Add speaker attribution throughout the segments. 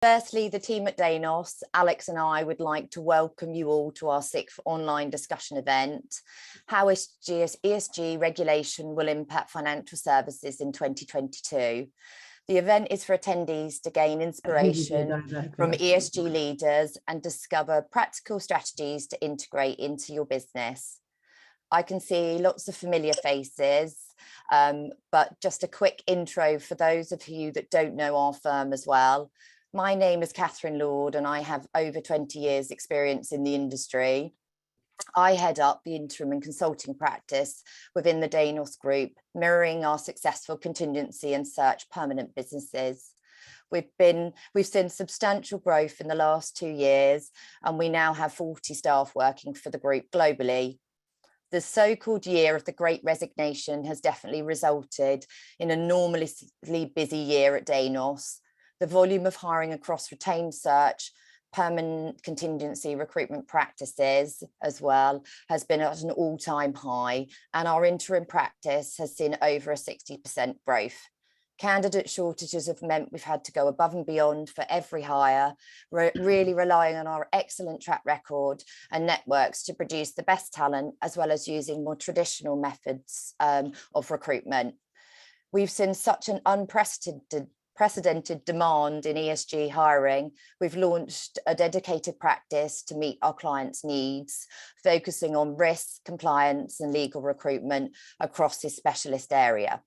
Speaker 1: Firstly, the team at Danos, Alex and I would like to welcome you all to our 6th online discussion event, how ESG regulation will impact financial services in 2022. The event is for attendees to gain inspiration from ESG leaders and discover practical strategies to integrate into your business. I can see lots of familiar faces, but just a quick intro for those of you that don't know our firm as well. My name is Catherine Lord and I have over 20 years experience in the industry. I head up the interim and consulting practice within the Danos group, mirroring our successful contingency and search permanent businesses. We've seen substantial growth in the last 2 years, and we now have 40 staff working for the group globally. The so-called year of the Great Resignation has definitely resulted in an enormously busy year at Danos. The volume of hiring across retained search, permanent contingency recruitment practices as well has been at an all-time high, and our interim practice has seen over a 60% growth. Candidate shortages have meant we've had to go above and beyond for every hire, really relying on our excellent track record and networks to produce the best talent, as well as using more traditional methods of recruitment. We've seen such an unprecedented demand in ESG hiring. We've launched a dedicated practice to meet our clients' needs, focusing on risk, compliance and legal recruitment across this specialist area.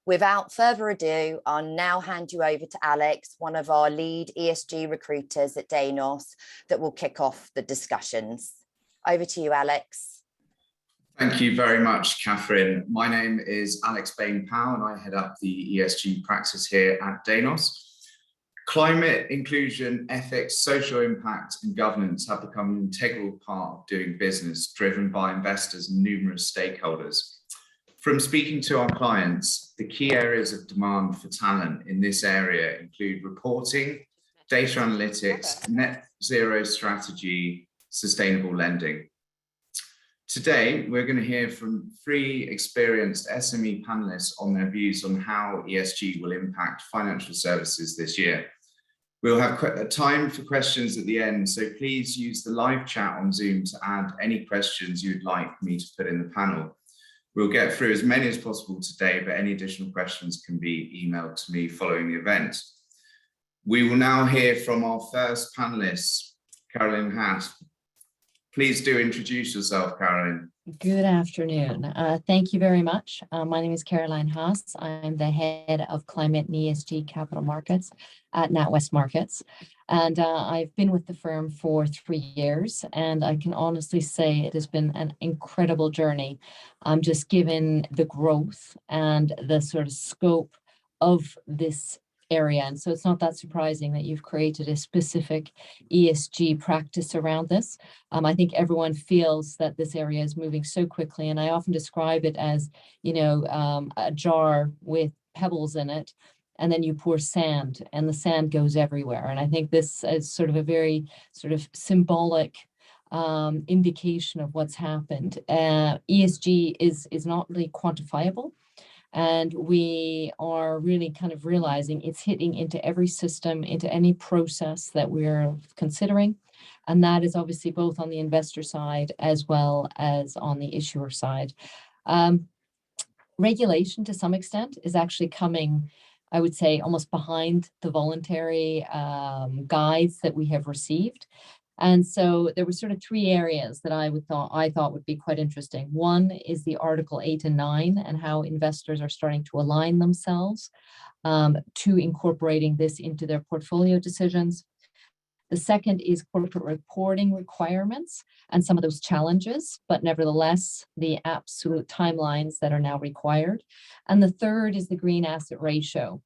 Speaker 1: Without further ado, I'll now hand you over to Alex, one of our lead ESG recruiters at Danos, that will kick off the discussions. Over to you, Alex.
Speaker 2: Thank you very much, Catherine. My name is Alex Bain-Powell and I head up the ESG practice here at Danos. Climate, inclusion, ethics, social impact and governance have become an integral part of doing business, driven by investors and numerous stakeholders. From speaking to our clients, the key areas of demand for talent in this area include reporting, data analytics, net zero strategy, sustainable lending. Today, we're going to hear from 3 experienced SME panelists on their views on how ESG will impact financial services this year. We'll have time for questions at the end, so please use the live chat on Zoom to add any questions you'd like me to put in the panel. We'll get through as many as possible today, but any additional questions can be emailed to me following the event. We will now hear from our first panelist, Caroline Haas. Please do introduce yourself, Caroline.
Speaker 3: Good afternoon. Thank you very much. My name is Caroline Haas. I'm the head of climate and ESG capital markets at NatWest Markets. And I've been with the firm for 3 years, and I can honestly say it has been an incredible journey. Just given the growth and the sort of scope of this area. And so it's not that surprising that you've created a specific ESG practice around this. I think everyone feels that this area is moving so quickly, and I often describe it as, a jar with pebbles in it, and then you pour sand and the sand goes everywhere. And I think this is sort of a very sort of symbolic indication of what's happened. ESG is not really quantifiable. And we are really kind of realizing it's hitting into every system, into any process that we're considering. And that is obviously both on the investor side as well as on the issuer side. Regulation to some extent is actually coming, I would say, almost behind the voluntary guides that we have received. And so there were sort of 3 areas that I thought would be quite interesting. One is the Article 8 and 9 and how investors are starting to align themselves to incorporating this into their portfolio decisions. The second is corporate reporting requirements and some of those challenges, but nevertheless, the absolute timelines that are now required. And the third is the green asset ratio.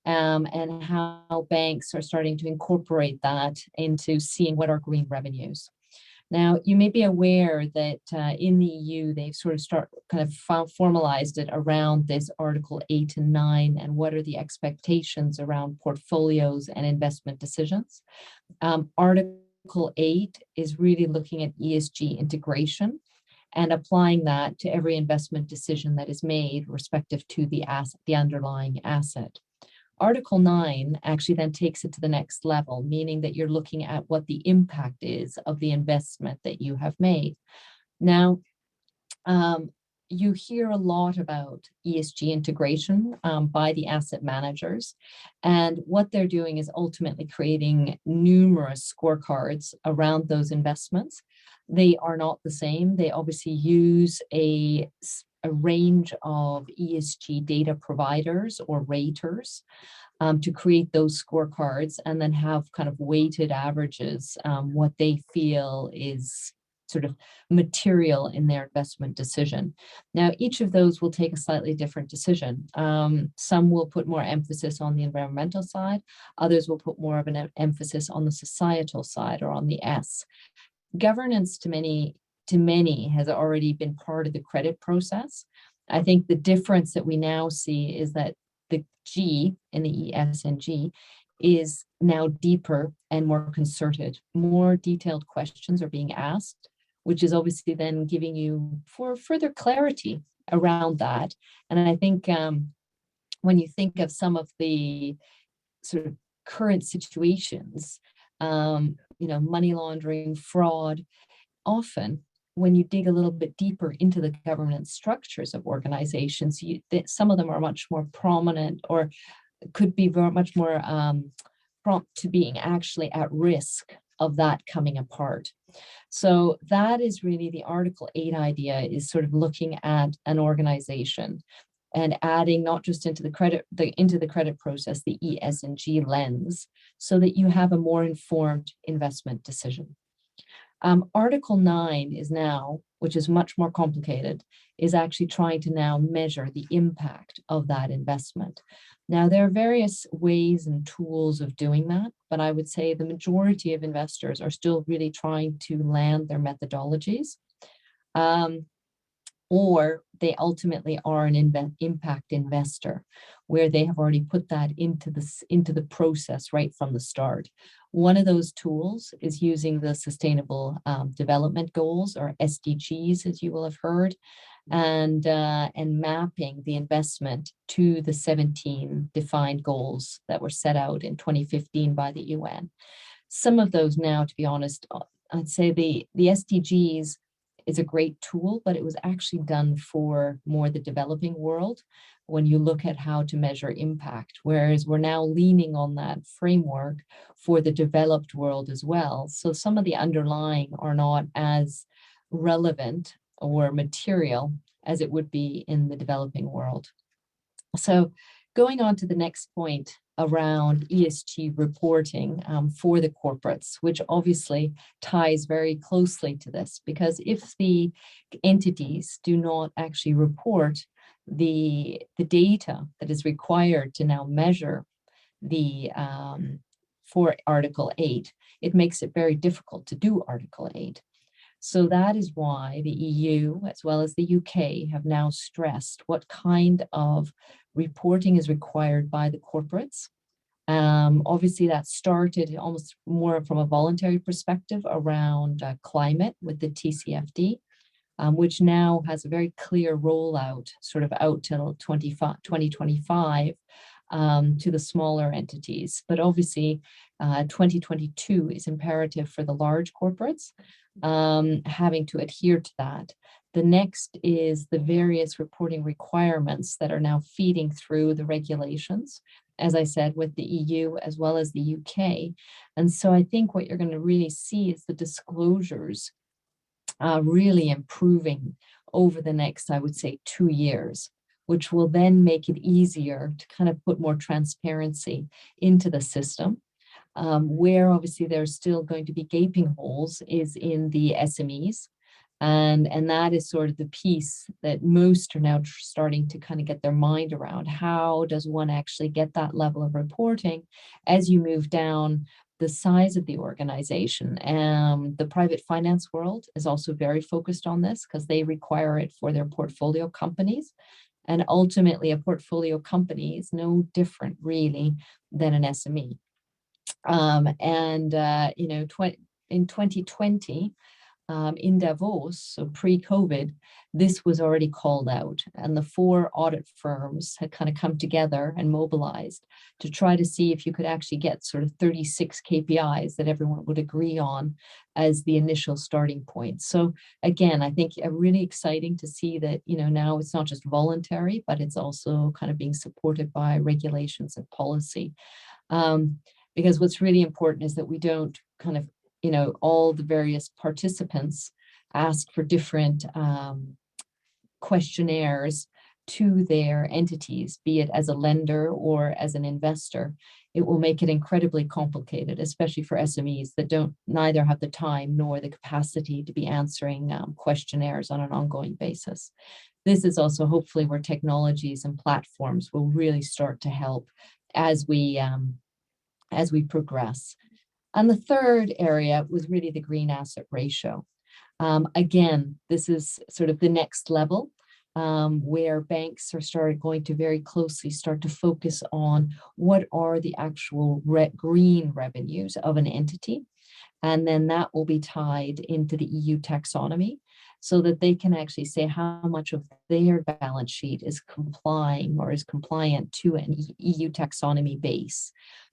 Speaker 3: And how banks are starting to incorporate that into seeing what are green revenues. Now, you may be aware that in the EU, they've sort of formalized it around this Article 8 and 9 and what are the expectations around portfolios and investment decisions. Article 8 is really looking at ESG integration and applying that to every investment decision that is made respective to the asset, the underlying asset. Article 9 actually then takes it to the next level, meaning that you're looking at what the impact is of the investment that you have made. Now, you hear a lot about ESG integration by the asset managers, and what they're doing is ultimately creating numerous scorecards around those investments. They are not the same. They obviously use a range of ESG data providers or raters to create those scorecards, and then have kind of weighted averages, what they feel is sort of material in their investment decision. Now, each of those will take a slightly different decision. Some will put more emphasis on the environmental side, others will put more of an emphasis on the societal side, or on the S. Governance to many has already been part of the credit process. I think the difference that we now see is that the G in the ES and G is now deeper and more concerted. More detailed questions are being asked, which is obviously then giving you for further clarity around that. And I think when you think of some of the sort of current situations, money laundering, fraud, often when you dig a little bit deeper into the governance structures of organizations, some of them are much more prominent, or could be very much more prompt to being actually at risk of that coming apart. So that is really the Article 8 idea, is sort of looking at an organization and adding not just into the credit process, the ES and G lens, so that you have a more informed investment decision. Article 9 is now, which is much more complicated, is actually trying to now measure the impact of that investment. Now, there are various ways and tools of doing that, but I would say the majority of investors are still really trying to land their methodologies, or they ultimately are an impact investor, where they have already put that into the process right from the start. One of those tools is using the Sustainable Development Goals, or SDGs, as you will have heard, and mapping the investment to the 17 defined goals that were set out in 2015 by the UN. Some of those now, to be honest, I'd say the SDGs is a great tool, but it was actually done for more the developing world when you look at how to measure impact, whereas we're now leaning on that framework for the developed world as well. So some of the underlying are not as relevant or material as it would be in the developing world. So going on to the next point around ESG reporting for the corporates, which obviously ties very closely to this, because if the entities do not actually report the data that is required to now measure the for Article 8, it makes it very difficult to do Article 8. So that is why the EU, as well as the UK, have now stressed what kind of reporting is required by the corporates. Obviously, that started almost more from a voluntary perspective around climate with the TCFD, which now has a very clear rollout, sort of out till 2025 to the smaller entities. But obviously, 2022 is imperative for the large corporates, having to adhere to that. The next is the various reporting requirements that are now feeding through the regulations, as I said, with the EU as well as the UK. And so I think what you're going to really see is the disclosures really improving over the next, I would say, 2 years, which will then make it easier to kind of put more transparency into the system. Where obviously there's still going to be gaping holes is in the SMEs. And that is sort of the piece that most are now starting to kind of get their mind around. How does one actually get that level of reporting as you move down the size of the organization? The private finance world is also very focused on this because they require it for their portfolio companies. And ultimately, a portfolio company is no different really than an SME. In 2020, in Davos, so pre-COVID, this was already called out, and the 4 audit firms had kind of come together and mobilized to try to see if you could actually get sort of 36 KPIs that everyone would agree on as the initial starting point. So again, I think really exciting to see that, now it's not just voluntary, but it's also kind of being supported by regulations and policy. Because what's really important is that we don't kind of, all the various participants ask for different questionnaires to their entities, be it as a lender or as an investor. It will make it incredibly complicated, especially for SMEs that neither have the time nor the capacity to be answering questionnaires on an ongoing basis. This is also hopefully where technologies and platforms will really start to help as we progress. And the third area was really the green asset ratio. Again, this is sort of the next level where banks are going to very closely start to focus on what are the actual green revenues of an entity. And then that will be tied into the EU taxonomy so that they can actually say how much of their balance sheet is complying or is compliant to an EU taxonomy base.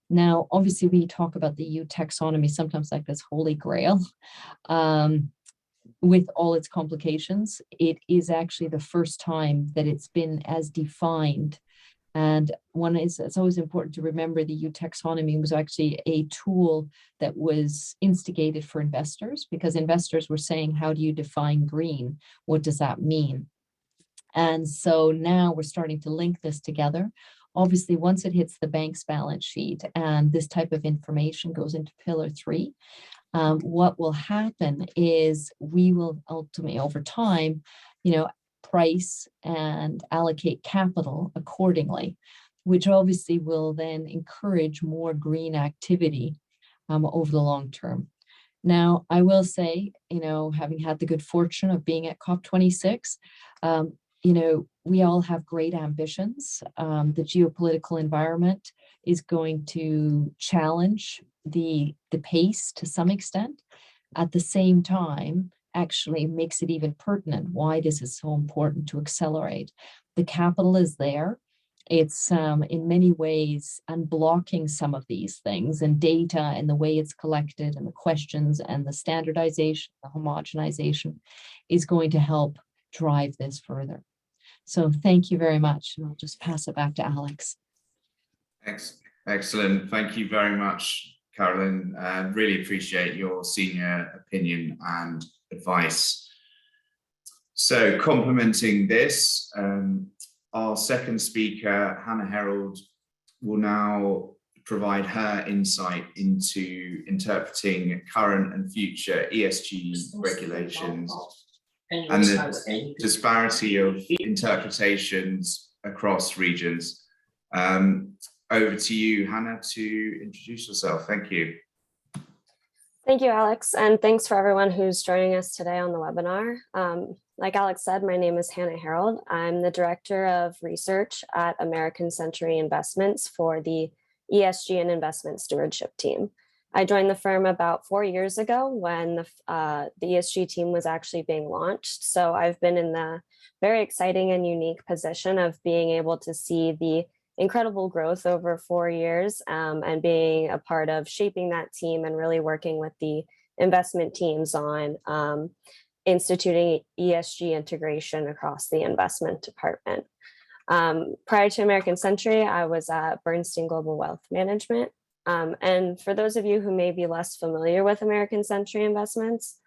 Speaker 3: Now, obviously, we talk about the EU taxonomy sometimes like this holy grail. With all its complications, it is actually the first time that it's been as defined. And it's always important to remember the EU taxonomy was actually a tool that was instigated for investors, because investors were saying, how do you define green? What does that mean? And so now we're starting to link this together. Obviously, once it hits the bank's balance sheet and this type of information goes into Pillar 3, what will happen is we will ultimately, over time, price and allocate capital accordingly, which obviously will then encourage more green activity over the long term. Now, I will say, having had the good fortune of being at COP26, we all have great ambitions. The geopolitical environment is going to challenge the pace to some extent. At the same time, actually makes it even pertinent why this is so important to accelerate. The capital is there. It's in many ways unblocking some of these things, and data and the way it's collected and the questions and the standardization, the homogenization is going to help drive this further. So thank you very much. And I'll just pass it back to Alex.
Speaker 2: Excellent. Thank you very much, Carolyn. Really appreciate your senior opinion and advice. So complementing this, our second speaker, Hannah Herold, will now provide her insight into interpreting current and future ESG regulations and the disparity of interpretations across regions. Over to you, Hannah, to introduce yourself. Thank you.
Speaker 4: Thank you, Alex, and thanks for everyone who's joining us today on the webinar. Like Alex said, my name is Hannah Herold. I'm the Director of Research at American Century Investments for the ESG and Investment Stewardship team. I joined the firm about 4 years ago when the ESG team was actually being launched. So I've been in the very exciting and unique position of being able to see the incredible growth over 4 years and being a part of shaping that team and really working with the investment teams on instituting ESG integration across the investment department. Prior to American Century, I was at Bernstein Global Wealth Management. And for those of you who may be less familiar with American Century Investments,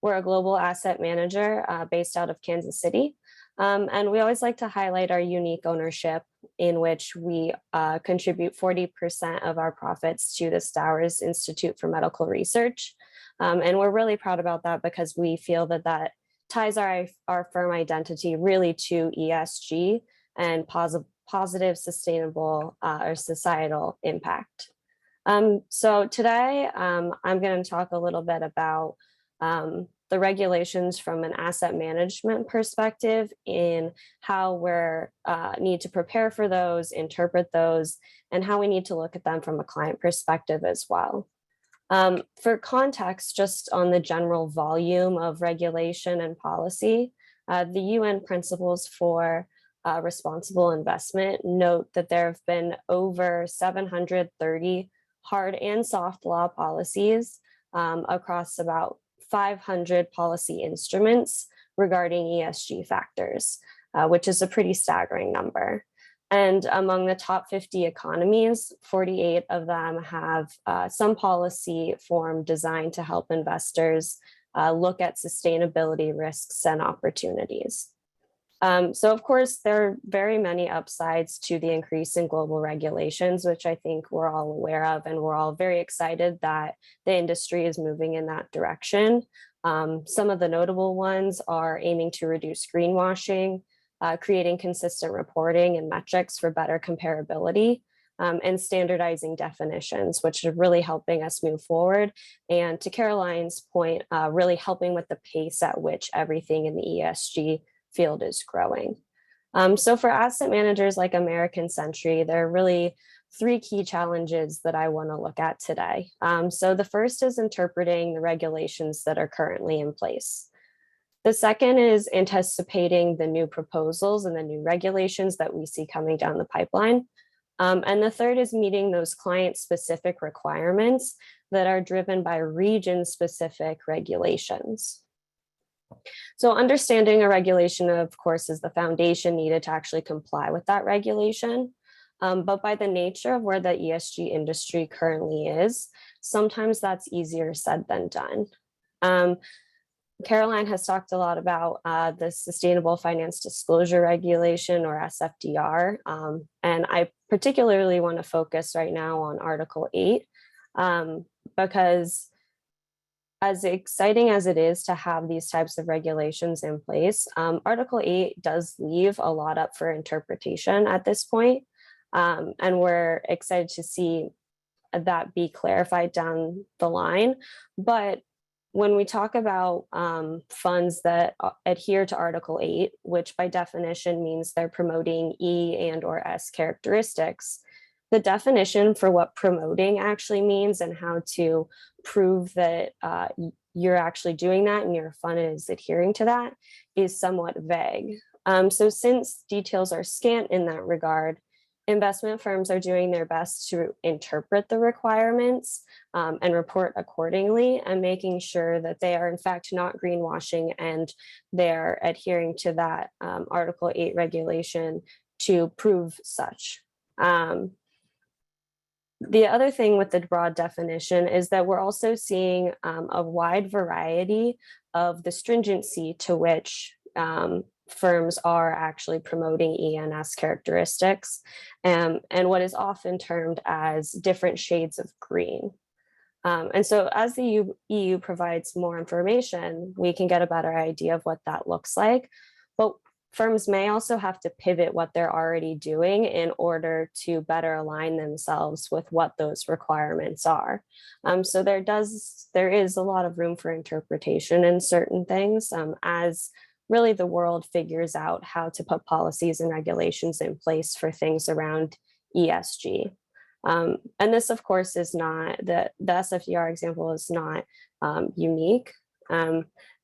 Speaker 4: we're a global asset manager based out of Kansas City. And we always like to highlight our unique ownership, in which we contribute 40% of our profits to the Stowers Institute for Medical Research. And we're really proud about that because we feel that that ties our firm identity really to ESG and positive, sustainable, or societal impact. So today, I'm going to talk a little bit about the regulations from an asset management perspective, in how we're need to prepare for those, interpret those, and how we need to look at them from a client perspective as well. For context, just on the general volume of regulation and policy, the UN Principles for Responsible Investment note that there have been over 730 hard and soft law policies across about 500 policy instruments regarding ESG factors, which is a pretty staggering number. And among the top 50 economies, 48 of them have some policy form designed to help investors look at sustainability risks and opportunities. So of course, there are very many upsides to the increase in global regulations, which I think we're all aware of, and we're all very excited that the industry is moving in that direction. Some of the notable ones are aiming to reduce greenwashing, creating consistent reporting and metrics for better comparability, and standardizing definitions, which are really helping us move forward. And to Caroline's point, really helping with the pace at which everything in the ESG field is growing. So for asset managers like American Century, there are really three key challenges that I want to look at today. So the first is interpreting the regulations that are currently in place. The second is anticipating the new proposals and the new regulations that we see coming down the pipeline. And the third is meeting those client-specific requirements that are driven by region-specific regulations. So understanding a regulation, of course, is the foundation needed to actually comply with that regulation. But by the nature of where the ESG industry currently is, sometimes that's easier said than done. Caroline has talked a lot about the Sustainable Finance Disclosure Regulation, or SFDR, and I particularly want to focus right now on Article 8, because as exciting as it is to have these types of regulations in place, Article 8 does leave a lot up for interpretation at this point, and we're excited to see that be clarified down the line. But when we talk about funds that adhere to Article 8, which by definition means they're promoting E and or S characteristics, the definition for what promoting actually means and how to prove that you're actually doing that and your fund is adhering to that is somewhat vague. So since details are scant in that regard, investment firms are doing their best to interpret the requirements and report accordingly, and making sure that they are in fact not greenwashing and they're adhering to that Article 8 regulation to prove such. The other thing with the broad definition is that we're also seeing a wide variety of the stringency to which firms are actually promoting ENS characteristics, and what is often termed as different shades of green. And so as the EU provides more information, we can get a better idea of what that looks like. But firms may also have to pivot what they're already doing in order to better align themselves with what those requirements are. So there is a lot of room for interpretation in certain things as really the world figures out how to put policies and regulations in place for things around ESG. And this, of course, is not, the SFDR example is not unique.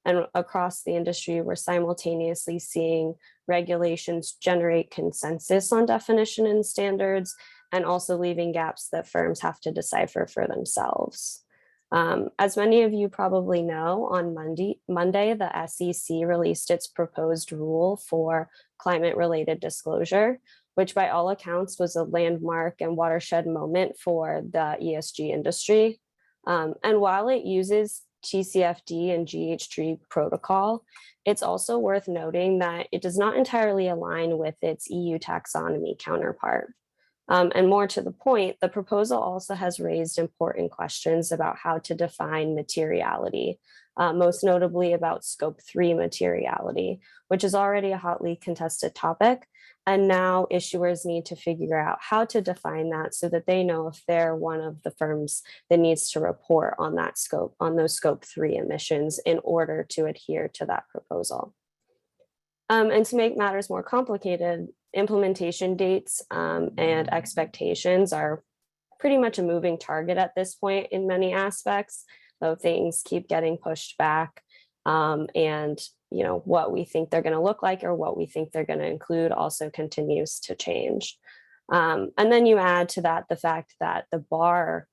Speaker 4: And across the industry, we're simultaneously seeing regulations generate consensus on definition and standards, and also leaving gaps that firms have to decipher for themselves. As many of you probably know, on Monday, the SEC released its proposed rule for climate-related disclosure, which by all accounts was a landmark and watershed moment for the ESG industry. And while it uses TCFD and GHG protocol, it's also worth noting that it does not entirely align with its EU taxonomy counterpart. And more to the point, the proposal also has raised important questions about how to define materiality, most notably about scope 3 materiality, which is already a hotly contested topic. And now issuers need to figure out how to define that so that they know if they're one of the firms that needs to report on that scope, on those scope 3 emissions in order to adhere to that proposal. And to make matters more complicated, implementation dates and expectations are pretty much a moving target at this point in many aspects, though things keep getting pushed back. And what we think they're going to look like or what we think they're going to include also continues to change. And then you add to that the fact that the bar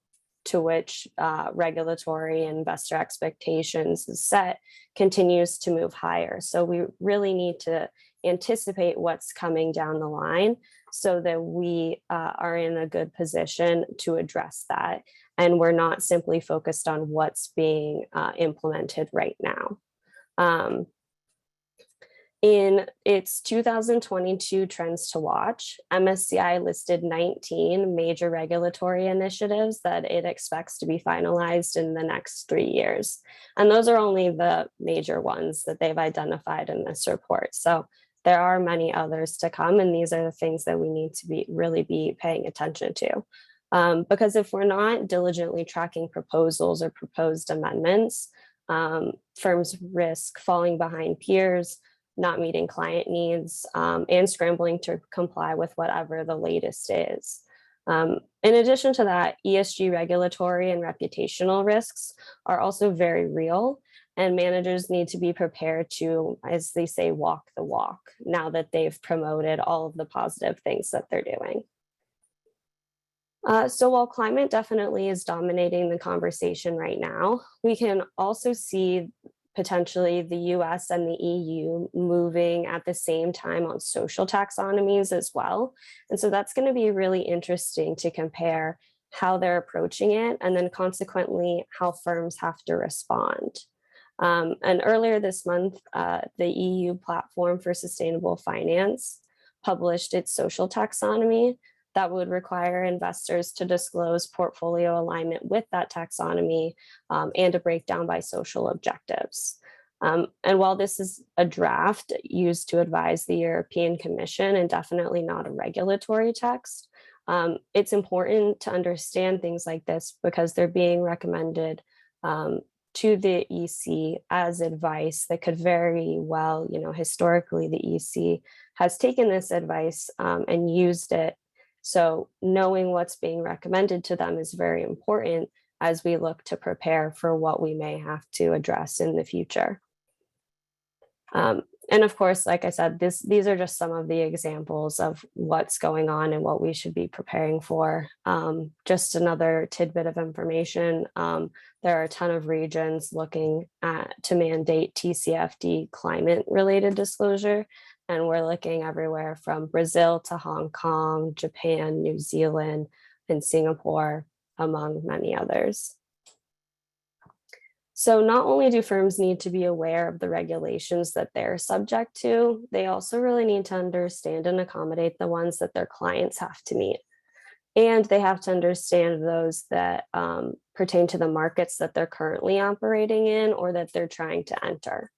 Speaker 4: to which regulatory investor expectations is set continues to move higher. So we really need to anticipate what's coming down the line so that we are in a good position to address that. And we're not simply focused on what's being implemented right now. In its 2022 Trends to Watch, MSCI listed 19 major regulatory initiatives that it expects to be finalized in the next 3 years. And those are only the major ones that they've identified in this report. So there are many others to come, and these are the things that we need to really be paying attention to. Because if we're not diligently tracking proposals or proposed amendments, firms risk falling behind peers, not meeting client needs, and scrambling to comply with whatever the latest is. In addition to that, ESG regulatory and reputational risks are also very real, and managers need to be prepared to, as they say, walk the walk now that they've promoted all of the positive things that they're doing. So while climate definitely is dominating the conversation right now, we can also see potentially the US and the EU moving at the same time on social taxonomies as well. And so that's going to be really interesting to compare how they're approaching it, and then consequently how firms have to respond. And earlier this month, the EU Platform for Sustainable Finance published its social taxonomy that would require investors to disclose portfolio alignment with that taxonomy and a breakdown by social objectives. And while this is a draft used to advise the European Commission and definitely not a regulatory text, it's important to understand things like this because they're being recommended to the EC as advice that could very well, historically the EC has taken this advice and used it. So knowing what's being recommended to them is very important as we look to prepare for what we may have to address in the future. And of course, like I said, these are just some of the examples of what's going on and what we should be preparing for. Just another tidbit of information. There are a ton of regions looking to mandate TCFD climate-related disclosure. And we're looking everywhere from Brazil to Hong Kong, Japan, New Zealand, and Singapore, among many others. So not only do firms need to be aware of the regulations that they're subject to, they also really need to understand and accommodate the ones that their clients have to meet. And they have to understand those that pertain to the markets that they're currently operating in or that they're trying to enter.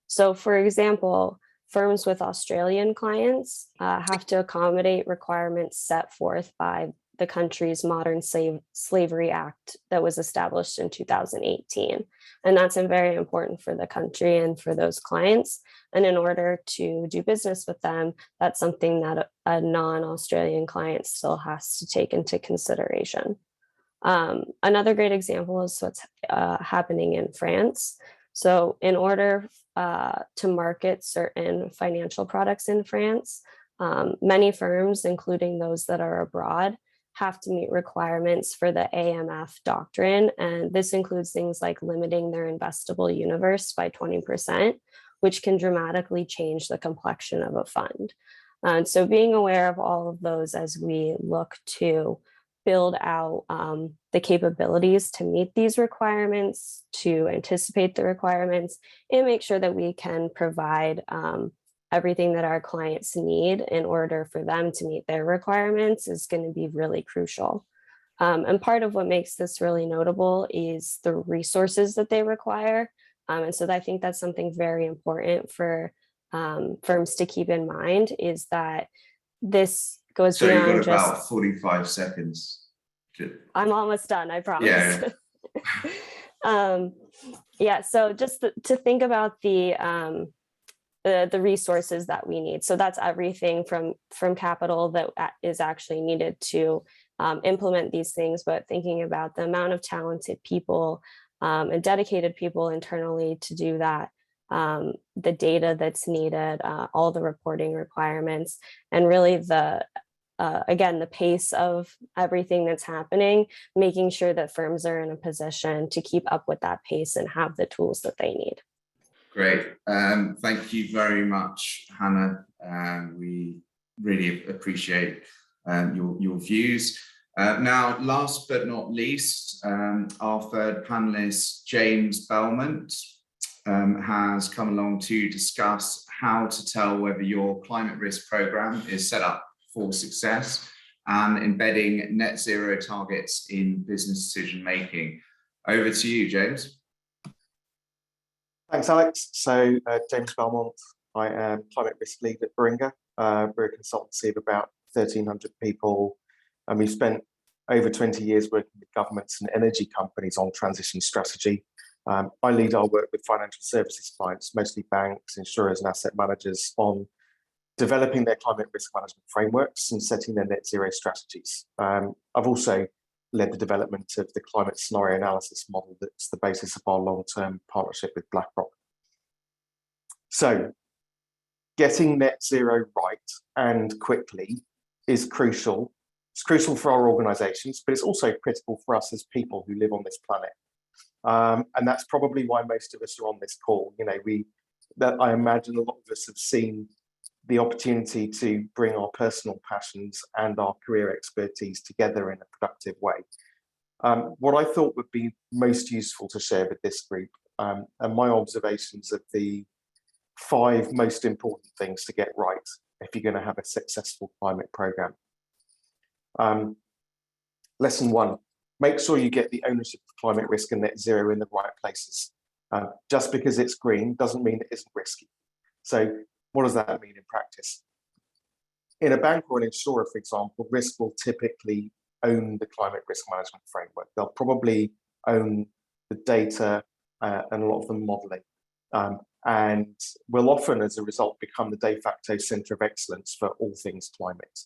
Speaker 4: So for example, firms with Australian clients have to accommodate requirements set forth by the country's Modern Slavery Act that was established in 2018. And that's very important for the country and for those clients. And in order to do business with them, that's something that a non-Australian client still has to take into consideration. Another great example is what's happening in France. So in order to market certain financial products in France, many firms, including those that are abroad, have to meet requirements for the AMF doctrine. And this includes things like limiting their investable universe by 20%, which can dramatically change the complexion of a fund. And so being aware of all of those as we look to build out the capabilities to meet these requirements, to anticipate the requirements, and make sure that we can provide everything that our clients need in order for them to meet their requirements is going to be really crucial. And part of what makes this really notable is the resources that they require. And so I think that's something very important for firms to keep in mind, is that this goes
Speaker 2: so
Speaker 4: beyond
Speaker 2: you've got about 45 seconds.
Speaker 4: I'm almost done, I promise. Yeah. So just to think about the resources that we need. So that's everything from capital that is actually needed to implement these things, but thinking about the amount of talented people and dedicated people internally to do that, the data that's needed, all the reporting requirements, and really again, the pace of everything that's happening, making sure that firms are in a position to keep up with that pace and have the tools that they need.
Speaker 2: Great. Thank you very much, Hannah. We really appreciate your views. Now, last but not least, our third panelist, James Belmont, has come along to discuss how to tell whether your climate risk program is set up for success and embedding net zero targets in business decision making. Over to you, James.
Speaker 5: Thanks, Alex. So, James Belmont, I am climate risk lead at Beringer. We're a consultancy of about 1,300 people, and we've spent over 20 years working with governments and energy companies on transition strategy. I lead our work with financial services clients, mostly banks, insurers, and asset managers, on developing their climate risk management frameworks and setting their net zero strategies. I've also led the development of the climate scenario analysis model that's the basis of our long-term partnership with BlackRock. So, getting net zero right and quickly is crucial. It's crucial for our organizations, but it's also critical for us as people who live on this planet. And that's probably why most of us are on this call. You know, I imagine a lot of us have seen the opportunity to bring our personal passions and our career expertise together in a productive way. What I thought would be most useful to share with this group are my observations of the 5 most important things to get right if you're going to have a successful climate program. Lesson 1, make sure you get the ownership of climate risk and net zero in the right places. Just because it's green doesn't mean it isn't risky. So what does that mean in practice? In a bank or an insurer, for example, risk will typically own the climate risk management framework. They'll probably own the data and a lot of the modeling. And will often, as a result, become the de facto center of excellence for all things climate.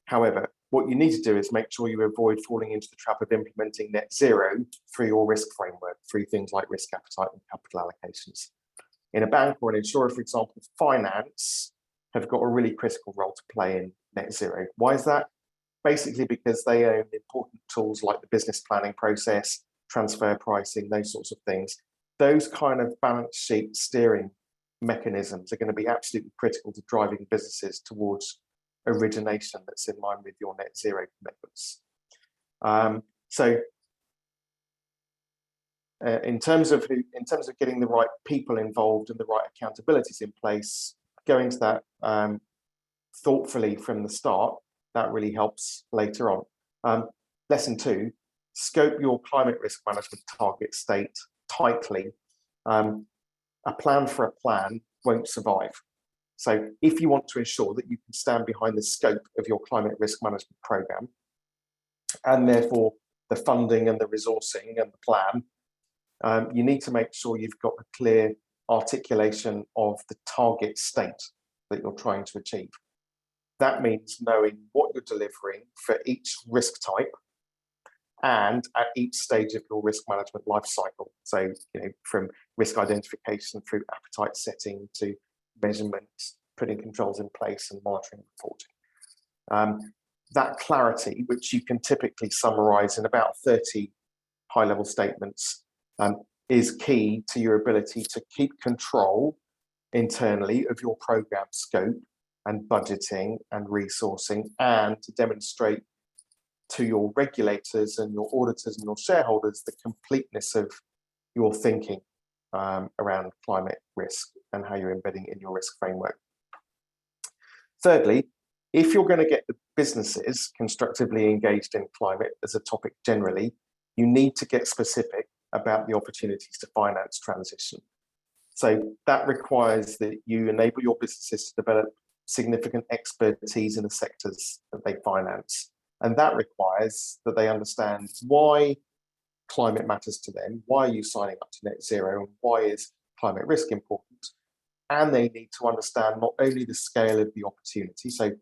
Speaker 5: However, what you need to do is make sure you avoid falling into the trap of implementing net zero through your risk framework, through things like risk appetite and capital allocations. In a bank or an insurer, for example, finance have got a really critical role to play in net zero. Why is that? Basically because they own important tools like the business planning process, transfer pricing, those sorts of things. Those kind of balance sheet steering mechanisms are going to be absolutely critical to driving businesses towards origination that's in line with your net zero commitments. In terms of getting the right people involved and the right accountabilities in place, going to that thoughtfully from the start, that really helps later on. Lesson 2, scope your climate risk management target state tightly. A plan for a plan won't survive. So if you want to ensure that you can stand behind the scope of your climate risk management program, and therefore the funding and the resourcing and the plan, you need to make sure you've got a clear articulation of the target state that you're trying to achieve. That means knowing what you're delivering for each risk type and at each stage of your risk management life cycle. So, from risk identification through appetite setting to measurement, putting controls in place and monitoring and reporting. That clarity, which you can typically summarize in about 30 high-level statements, is key to your ability to keep control internally of your program scope and budgeting and resourcing, and to demonstrate to your regulators and your auditors and your shareholders the completeness of your thinking around climate risk and how you're embedding it in your risk framework. Thirdly, if you're going to get the businesses constructively engaged in climate as a topic generally, you need to get specific about the opportunities to finance transition. So that requires that you enable your businesses to develop significant expertise in the sectors that they finance. And that requires that they understand why climate matters to them, why are you signing up to net zero, and why is climate risk important? And they need to understand not only the scale of the opportunity, so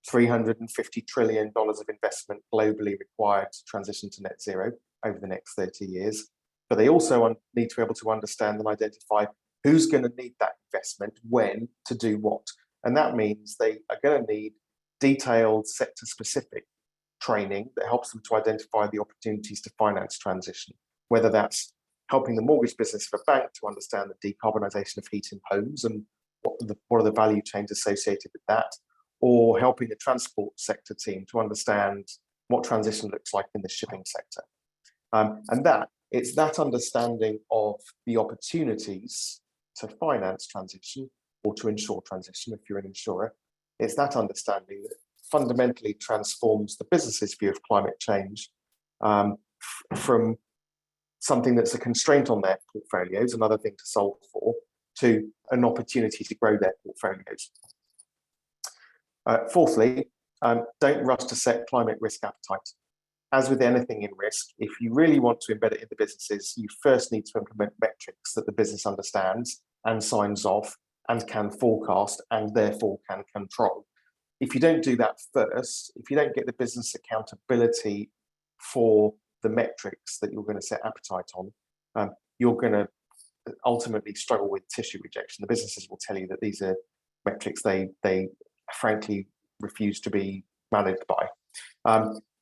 Speaker 5: $350 trillion of investment globally required to transition to net zero over the next 30 years. But they also need to be able to understand and identify who's going to need that investment, when, to do what. And that means they are going to need detailed sector-specific training that helps them to identify the opportunities to finance transition, whether that's helping the mortgage business of a bank to understand the decarbonisation of heat in homes and what are the value chains associated with that, or helping the transport sector team to understand what transition looks like in the shipping sector. And it's that understanding of the opportunities to finance transition or to ensure transition if you're an insurer. It's that understanding that fundamentally transforms the business's view of climate change from something that's a constraint on their portfolios, another thing to solve for, to an opportunity to grow their portfolios. Fourthly, don't rush to set climate risk appetite. As with anything in risk, if you really want to embed it in the businesses, you first need to implement metrics that the business understands and signs off and can forecast and therefore can control. If you don't do that first, if you don't get the business accountability for the metrics that you're going to set appetite on, you're going to ultimately struggle with tissue rejection. The businesses will tell you that these are metrics they frankly refuse to be managed by.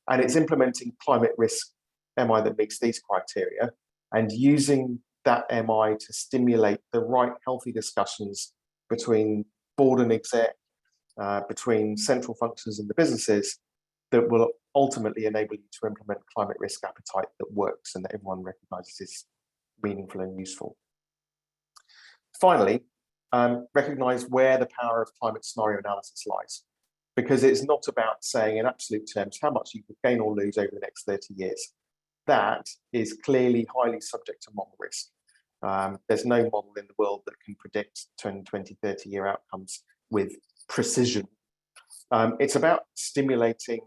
Speaker 5: And it's implementing climate risk MI that meets these criteria and using that MI to stimulate the right healthy discussions between board and exec, between central functions and the businesses that will ultimately enable you to implement climate risk appetite that works and that everyone recognises is meaningful and useful. Finally, recognise where the power of climate scenario analysis lies, because it's not about saying in absolute terms how much you could gain or lose over the next 30 years. That is clearly highly subject to model risk. There's no model in the world that can predict 10, 20, 30-year outcomes with precision. It's about stimulating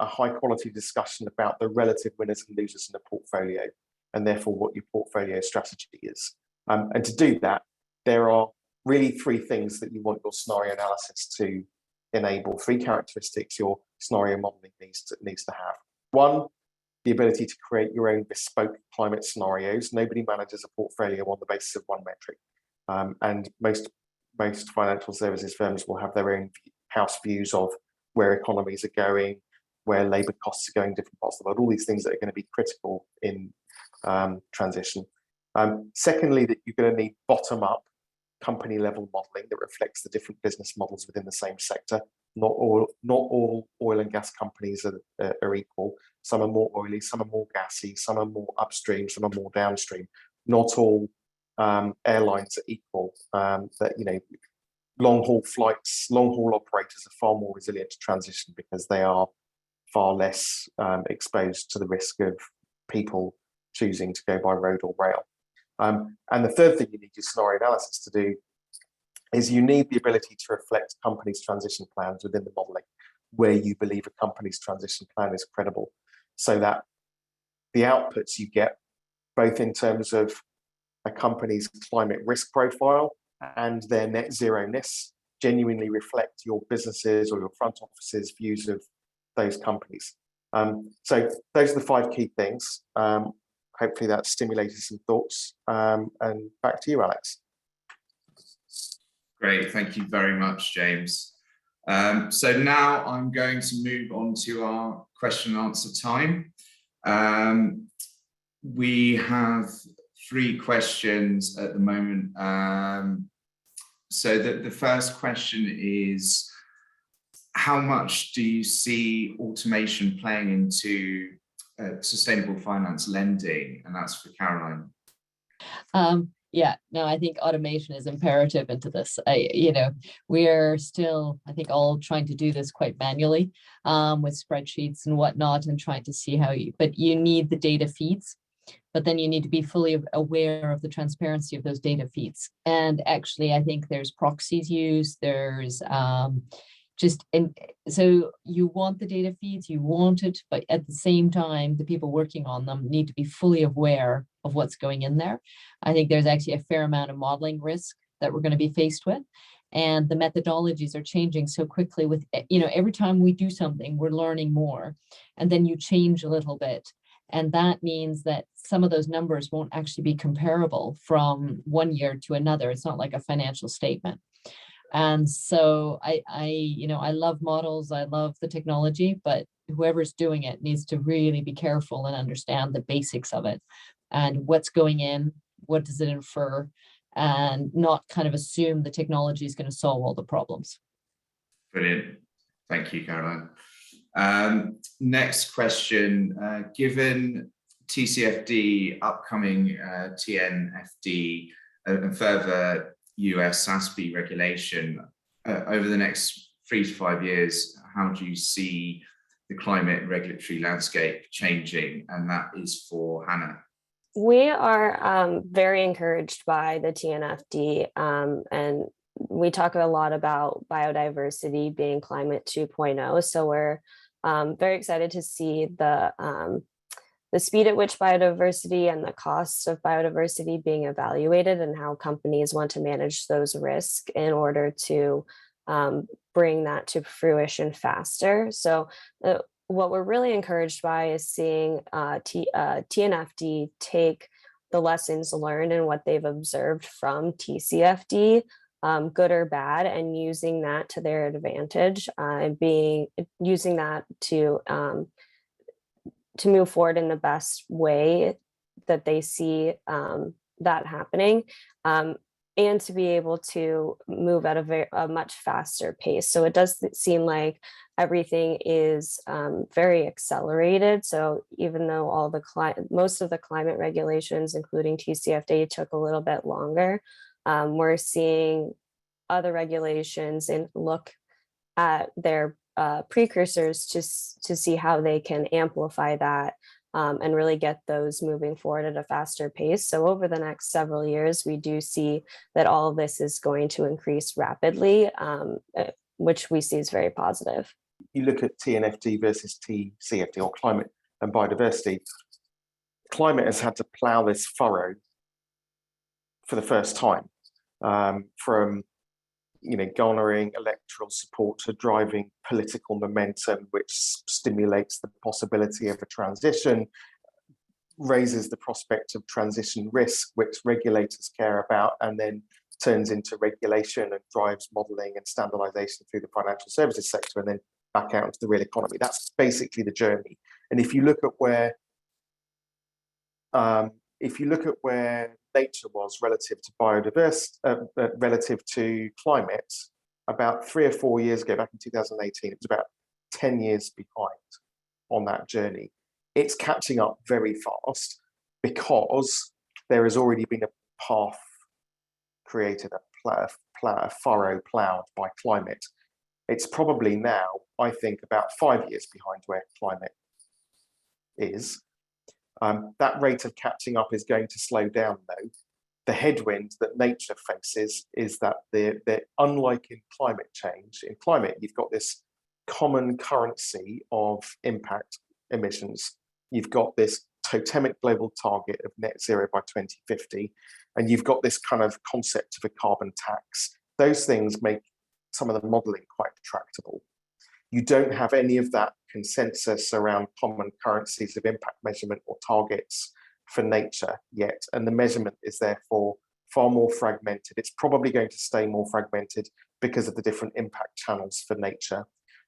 Speaker 5: a high-quality discussion about the relative winners and losers in a portfolio, and therefore what your portfolio strategy is. And to do that, there are really three things that you want your scenario analysis to enable, three characteristics your scenario modeling needs to have. One, the ability to create your own bespoke climate scenarios. Nobody manages a portfolio on the basis of one metric. And most financial services firms will have their own house views of where economies are going, where labour costs are going, different parts of the world, all these things that are going to be critical in transition. Secondly, that you're going to need bottom-up company level modelling that reflects the different business models within the same sector. Not all oil and gas companies are equal. Some are more oily, some are more gassy, some are more upstream, some are more downstream. Not all airlines are equal. Long haul flights, long haul operators are far more resilient to transition because they are far less exposed to the risk of people choosing to go by road or rail. And the third thing you need your scenario analysis to do is you need the ability to reflect companies' transition plans within the modelling, where you believe a company's transition plan is credible, so that the outputs you get, both in terms of a company's climate risk profile and their net zero-ness, genuinely reflect your businesses or your front office's views of those companies. So those are the five key things. Hopefully that stimulated some thoughts. And back to you, Alex.
Speaker 2: Great, thank you very much, James. So now I'm going to move on to our question and answer time. We have 3 questions at the moment. So the first question is, how much do you see automation playing into sustainable finance lending? And that's for Caroline.
Speaker 3: Yeah, no, I think automation is imperative into this. We're still, I think, all trying to do this quite manually with spreadsheets and whatnot, and trying to see but you need the data feeds, but then you need to be fully aware of the transparency of those data feeds. And actually, I think there's proxies used, there's so you want the data feeds, you want it, but at the same time, the people working on them need to be fully aware of what's going in there. I think there's actually a fair amount of modeling risk that we're going to be faced with. and the methodologies are changing so quickly with, you know, every time we do something, we're learning more, and then you change a little bit. And that means that some of those numbers won't actually be comparable from one year to another. It's not like a financial statement. And so you know, I love models, I love the technology, but whoever's doing it needs to really be careful and understand the basics of it and what's going in, what does it infer, and not kind of assume the technology is going to solve all the problems.
Speaker 2: Brilliant. Thank you, Caroline. Next question, given TCFD, upcoming TNFD, and further US SASB regulation, over the next 3 to 5 years, how do you see the climate regulatory landscape changing? And that is for Hannah.
Speaker 4: We are very encouraged by the TNFD, and we talk a lot about biodiversity being climate 2.0. So we're very excited to see the speed at which biodiversity and the costs of biodiversity being evaluated, and how companies want to manage those risks in order to bring that to fruition faster. So what we're really encouraged by is seeing TNFD take the lessons learned and what they've observed from TCFD, good or bad, and using that to their advantage, and using that to move forward in the best way that they see that happening, and to be able to move at a much faster pace. So it does seem like everything is very accelerated. So even though most of the climate regulations, including TCFD, took a little bit longer, we're seeing other regulations and look at their precursors to see how they can amplify that, and really get those moving forward at a faster pace. So over the next several years, we do see that all of this is going to increase rapidly, which we see is very positive.
Speaker 5: You look at TNFD versus TCFD, or climate and biodiversity. Climate has had to plough this furrow for the first time, from garnering electoral support to driving political momentum, which stimulates the possibility of a transition, raises the prospect of transition risk, which regulators care about, and then turns into regulation and drives modelling and standardization through the financial services sector, and then back out into the real economy. That's basically the journey. And if you look at where nature was relative to biodiversity, relative to climate, about 3 or 4 years ago, back in 2018, it was about 10 years behind on that journey. It's catching up very fast because there has already been a path created, a furrow ploughed by climate. It's probably now, I think, about 5 years behind where climate is. That rate of catching up is going to slow down, though. The headwind that nature faces is that unlike in climate change, in climate, you've got this common currency of impact emissions. You've got this totemic global target of net zero by 2050, and you've got this kind of concept of a carbon tax. Those things make some of the modelling quite tractable. You don't have any of that consensus around common currencies of impact measurement or targets for nature yet, and the measurement is therefore far more fragmented. It's probably going to stay more fragmented because of the different impact channels for nature.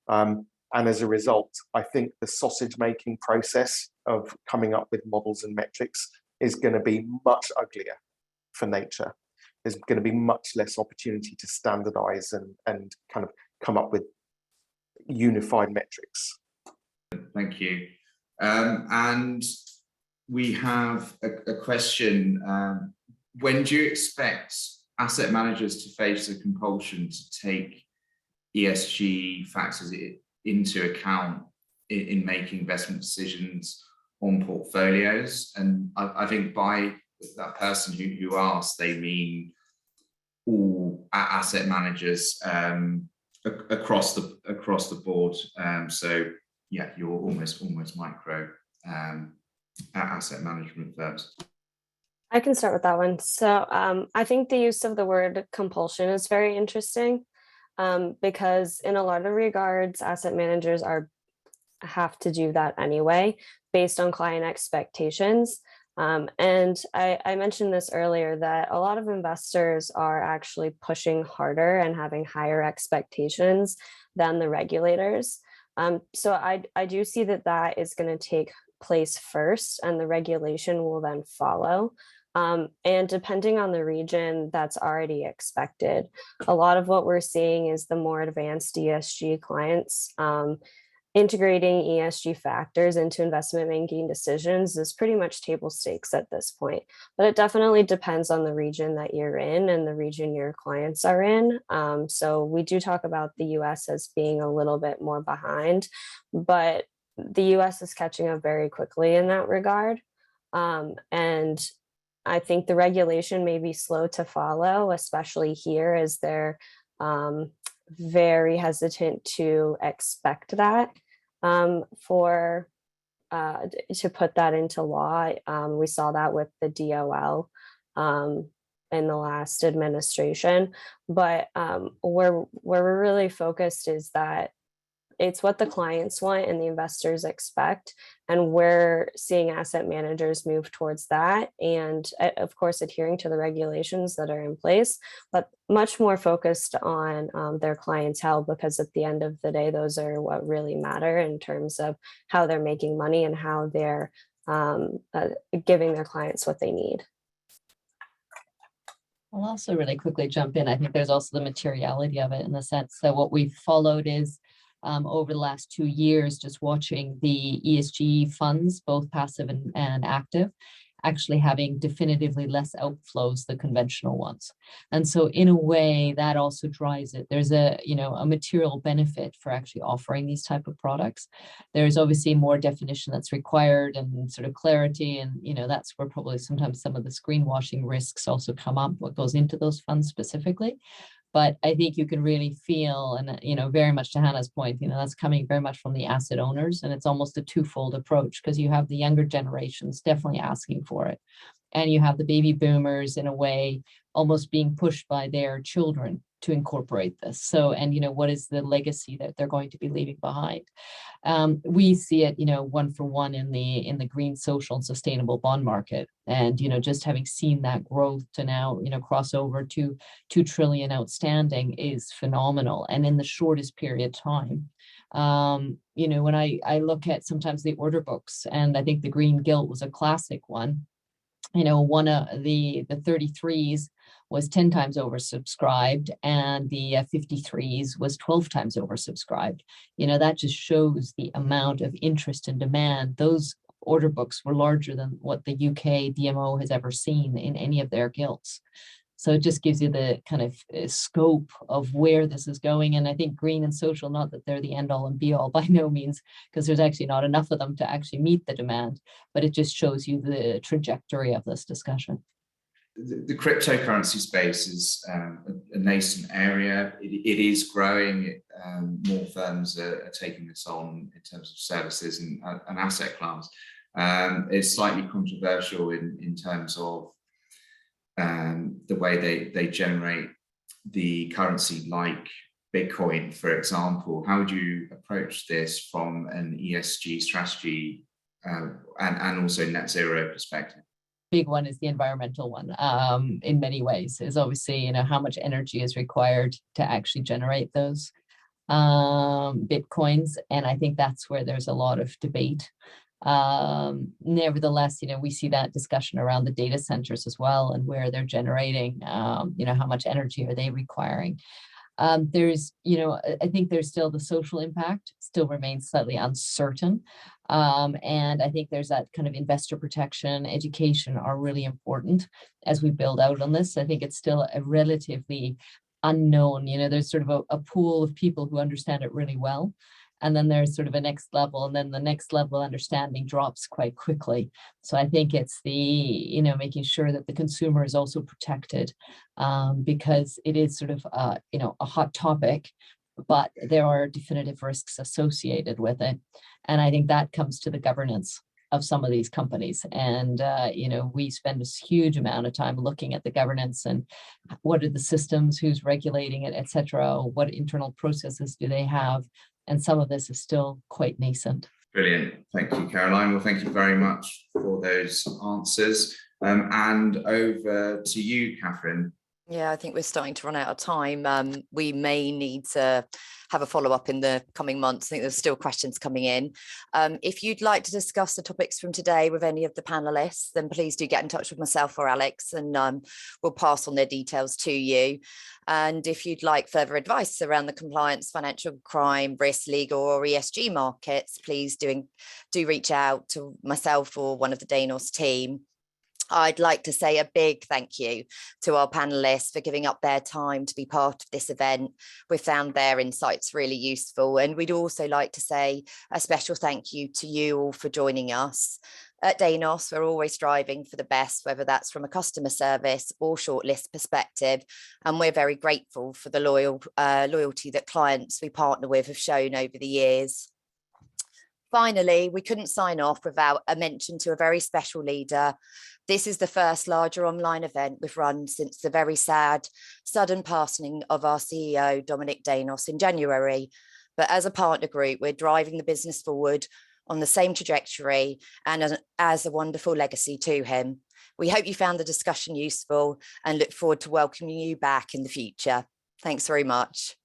Speaker 5: And as a result, I think the sausage making process of coming up with models and metrics is going to be much uglier for nature. There's going to be much less opportunity to standardize and kind of come up with unified metrics.
Speaker 2: Thank you. And we have a question. When do you expect asset managers to face the compulsion to take ESG factors into account in making investment decisions on portfolios? And I think by that person who asked, they mean all asset managers across the board. So yeah, you're almost micro asset management firms.
Speaker 4: I can start with that one. So I think the use of the word compulsion is very interesting because in a lot of regards, asset managers have to do that anyway, based on client expectations. And I mentioned this earlier that a lot of investors are actually pushing harder and having higher expectations than the regulators. So I do see that that is going to take place first and the regulation will then follow. And depending on the region, that's already expected. A lot of what we're seeing is the more advanced ESG clients integrating ESG factors into investment making decisions is pretty much table stakes at this point. But it definitely depends on the region that you're in and the region your clients are in. So we do talk about the US as being a little bit more behind, but the US is catching up very quickly in that regard. And I think the regulation may be slow to follow, especially here as they're very hesitant to expect that to put that into law. We saw that with the DOL in the last administration, but where we're really focused is that it's what the clients want and the investors expect. And we're seeing asset managers move towards that. And of course, adhering to the regulations that are in place, but much more focused on their clientele, because at the end of the day, those are what really matter in terms of how they're making money and how they're giving their clients what they need.
Speaker 3: I'll also really quickly jump in. I think there's also the materiality of it in the sense that what we've followed is over the last 2 years, just watching the ESG funds, both passive and active, actually having definitively less outflows than conventional ones. And so in a way that also drives it. There's a material benefit for actually offering these type of products. There's obviously more definition that's required and sort of clarity. And, that's where probably sometimes some of the screenwashing risks also come up, what goes into those funds specifically. But I think you can really feel, and very much to Hannah's point, that's coming very much from the asset owners, and it's almost a twofold approach because you have the younger generations definitely asking for it, and you have the baby boomers in a way almost being pushed by their children to incorporate this. So, and what is the legacy that they're going to be leaving behind? We see it, one for one in the green, social, and sustainable bond market, and just having seen that growth to now cross over to 2 trillion outstanding is phenomenal, and in the shortest period of time. When I look at sometimes the order books, and I think the green gilt was a classic one. One of the 33s was 10 times oversubscribed, and the 53s was 12 times oversubscribed. That just shows the amount of interest and demand. Those order books were larger than what the UK DMO has ever seen in any of their gilts. So it just gives you the kind of scope of where this is going. And I think green and social, not that they're the end all and be all by no means, because there's actually not enough of them to actually meet the demand, but it just shows you the trajectory of this discussion.
Speaker 2: The cryptocurrency space is a nascent area. It is growing. More firms are taking this on in terms of services and asset class. It's slightly controversial in terms of the way they generate the currency, like Bitcoin, for example. How would you approach this from an ESG strategy and also net zero perspective?
Speaker 3: Big one is the environmental one, in many ways, is obviously how much energy is required to actually generate those Bitcoins, and I think that's where there's a lot of debate. Nevertheless, we see that discussion around the data centers as well, and where they're generating, how much energy are they requiring. There's, I think there's still the social impact still remains slightly uncertain. And I think there's that kind of investor protection, education are really important as we build out on this. I think it's still a relatively unknown, there's sort of a pool of people who understand it really well. And then there's sort of a next level, and then the next level understanding drops quite quickly. So I think it's the, making sure that the consumer is also protected, because it is sort of, a hot topic, but there are definitive risks associated with it. And I think that comes to the governance. of some of these companies. And, you know, we spend a huge amount of time looking at the governance and what are the systems, who's regulating it, et cetera, what internal processes do they have? And some of this is still quite nascent.
Speaker 2: Brilliant. Thank you, Caroline. Well, thank you very much for those answers. And over to you, Catherine.
Speaker 1: Yeah, I think we're starting to run out of time. We may need to have a follow-up in the coming months. I think there's still questions coming in. If you'd like to discuss the topics from today with any of the panelists, then please do get in touch with myself or Alex, and we'll pass on their details to you. And if you'd like further advice around the compliance, financial crime, risk, legal or ESG markets, please do reach out to myself or one of the Danos team. I'd like to say a big thank you to our panelists for giving up their time to be part of this event. We found their insights really useful, and we'd also like to say a special thank you to you all for joining us. At Danos, we're always striving for the best, whether that's from a customer service or shortlist perspective, and we're very grateful for the loyalty that clients we partner with have shown over the years. Finally, we couldn't sign off without a mention to a very special leader. This is the first larger online event we've run since the very sad, sudden passing of our CEO, Dominic Danos, in January. But as a partner group, we're driving the business forward on the same trajectory and as a wonderful legacy to him. We hope you found the discussion useful and look forward to welcoming you back in the future. Thanks very much.